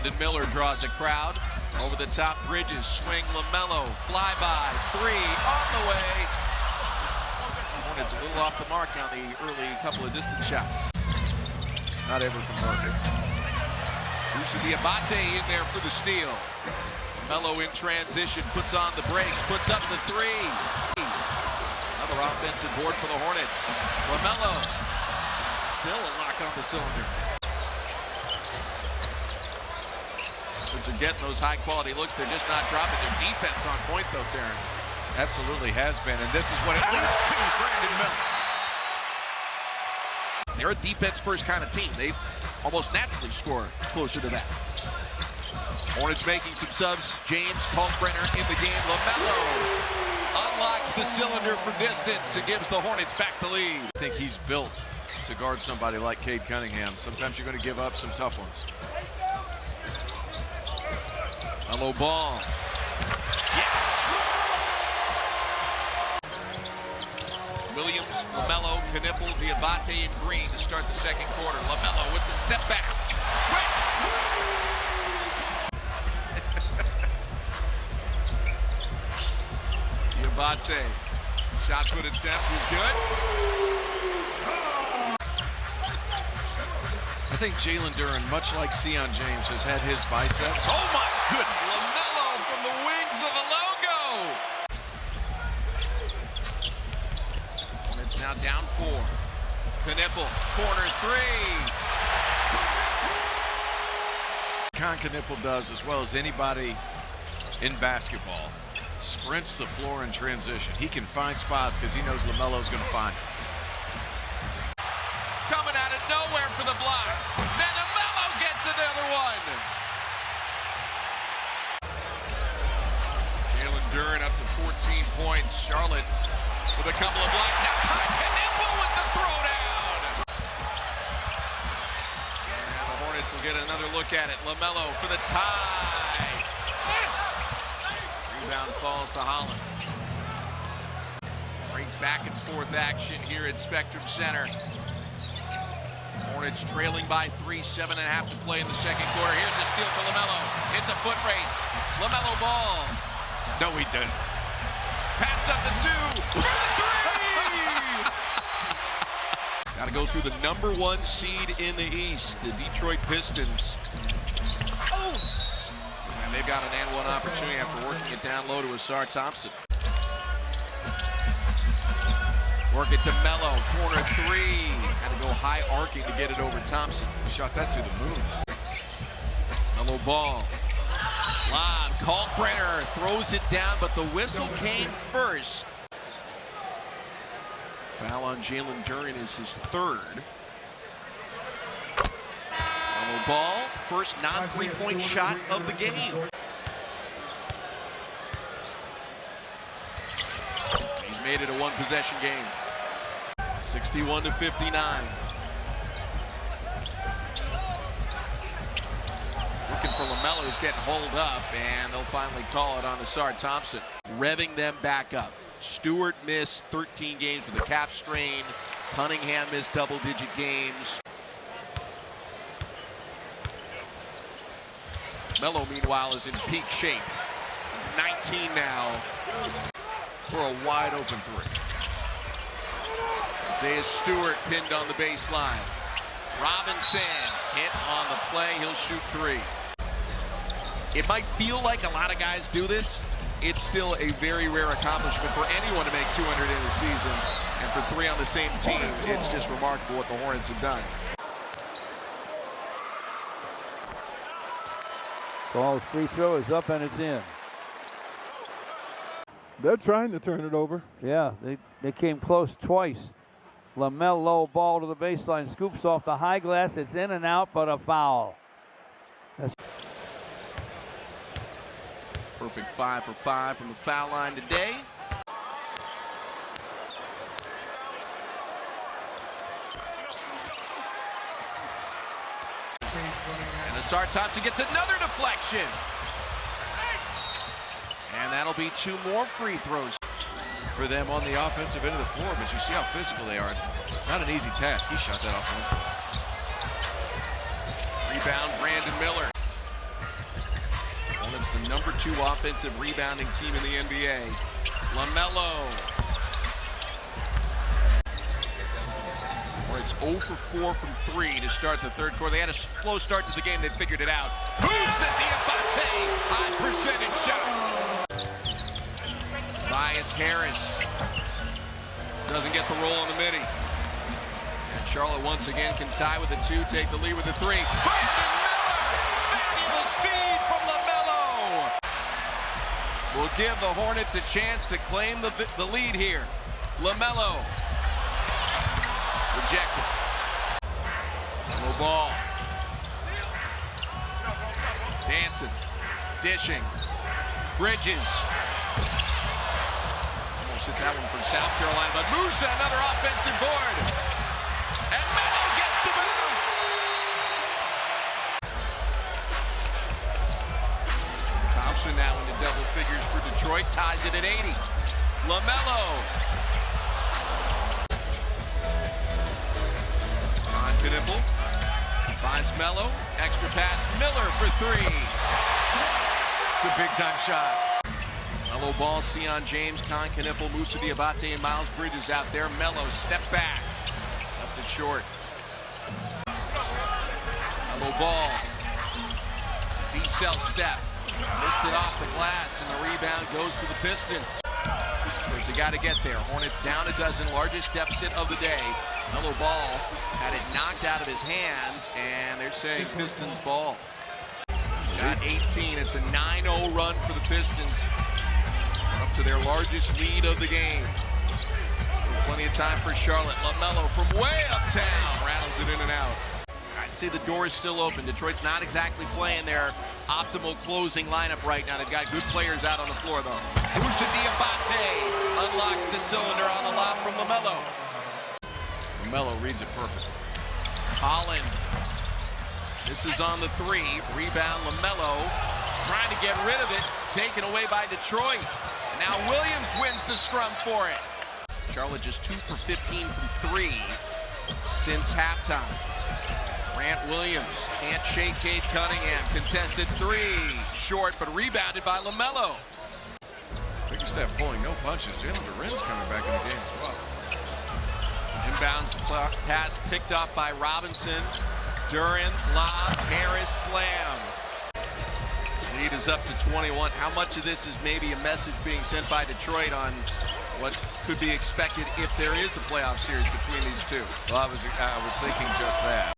Brandon Miller draws a crowd. Over the top, Bridges, swing, LaMelo, flyby, three, on the way. Hornets a little off the mark on the early couple of distance shots. Not able to convert it. Usa Diabate in there for the steal. LaMelo in transition, puts on the brakes, puts up the three. Another offensive board for the Hornets. LaMelo, still a lock on the cylinder. Are getting those high-quality looks. They're just not dropping their defense on point, though, Terrence. Absolutely has been, and this is what it leads to. Brandon Miller. They're a defense-first kind of team. They almost naturally score closer to that. Hornets making some subs. James Kalkbrenner in the game. LaMelo unlocks the cylinder for distance and gives the Hornets back the lead. I think he's built to guard somebody like Cade Cunningham. Sometimes you're going to give up some tough ones. LaMelo Ball. Yes! Williams, LaMelo, Knippel, Diabate, and Green to start the second quarter. LaMelo with the step back. Swish! Diabate. Shot put attempt is good. I think Jalen Duren, much like Sion James, has had his biceps. Oh my goodness! LaMelo from the wings of a logo! And it's now down 4. Knippel, corner 3. Knippel does as well as anybody in basketball. Sprints the floor in transition. He can find spots because he knows LaMelo's going to find it. Coming out of nowhere for the block. Then LaMelo gets another one. Jalen Duren up to 14 points. Charlotte with a couple of blocks. Now Knippel with the throwdown. And the Hornets will get another look at it. LaMelo for the tie. Rebound falls to Holland. Great back and forth action here at Spectrum Center. Hornets trailing by 3, 7.5 to play in the second quarter. Here's a steal for LaMelo. It's a foot race. LaMelo Ball. No, he didn't. Passed up the 2 for the 3. Got to go through the #1 seed in the East, the Detroit Pistons. And they've got an and-one opportunity after working it down low to Asar Thompson. Work it to Melo, corner 3. Had to go high arcing to get it over Thompson. Shot that to the moon. LaMelo Ball. Lob, Kalkbrenner throws it down, but the whistle came first. Foul on Jalen Duren is his 3rd. LaMelo Ball, first non-3-point shot of the game. He's made it a one-possession game. 61 to 59. Looking for LaMelo, who's getting holed up, and they'll finally call it on Asar Thompson. Revving them back up. Stewart missed 13 games with a calf strain. Cunningham missed double-digit games. Melo, meanwhile, is in peak shape. He's 19 now for a wide-open 3. Isaiah Stewart pinned on the baseline. Robinson hit on the play. He'll shoot 3. It might feel like a lot of guys do this. It's still a very rare accomplishment for anyone to make 200 in a season. And for 3 on the same team, it's just remarkable what the Hornets have done. Ball's free throw is up and it's in. They're trying to turn it over. Yeah, they came close twice. LaMelo Ball to the baseline, scoops off the high glass. It's in and out, but a foul. Perfect 5 for 5 from the foul line today. And Asar Thompson gets another deflection. And that'll be 2 more free throws For them on the offensive end of the floor, but you see how physical they are. It's not an easy task. He shot that off one. Rebound, Brandon Miller. #2 offensive rebounding team in the NBA. LaMelo. It's 0 for 4 from 3 to start the third quarter. They had a slow start to the game. They figured it out. Diabate, high percentage shot. Tobias Harris doesn't get the roll on the midi. And Charlotte once again can tie with a 2, take the lead with a 3. Fabulous speed from LaMelo. Will give the Hornets a chance to claim the lead here. LaMelo. Rejected. LaMelo Ball. Dancing. Dishing. Bridges. Almost hit that one from South Carolina, but Musa, another offensive board. And Melo gets the bounce. Thompson now into double figures for Detroit, ties it at 80. LaMelo. Knipple finds Melo, extra pass, Miller for 3. It's a big-time shot. LaMelo Ball, Sion James, Knipple, Musa Diabate, and Miles Bridges out there. Melo, step back, left it short. LaMelo Ball, decel step, missed it off the glass, and the rebound goes to the Pistons. They got to get there. Hornets down a dozen, largest deficit of the day. LaMelo Ball had it knocked out of his hands, and they're saying Pistons ball. Got 18. It's a 9-0 run for the Pistons, up to their largest lead of the game. Plenty of time for Charlotte. LaMelo from way uptown rattles it in and out. I'd say the door is still open. Detroit's not exactly playing their optimal closing lineup right now. They've got good players out on the floor, though. Musa Diabate unlocks the cylinder on the lob from LaMelo. LaMelo reads it perfectly. Holland. This is on the 3. Rebound, LaMelo trying to get rid of it. Taken away by Detroit. And now Williams wins the scrum for it. Charlotte just 2 for 15 from 3 since halftime. Grant Williams can't shake Cade Cunningham. Contested 3. Short, but rebounded by LaMelo. Bickerstaff pulling no punches. Jalen Duren's coming back in the game as well. Inbounds pass picked up by Robinson. Duren, lob, Harris, slam. Lead is up to 21. How much of this is maybe a message being sent by Detroit on what could be expected if there is a playoff series between these two? Well, I was thinking just that.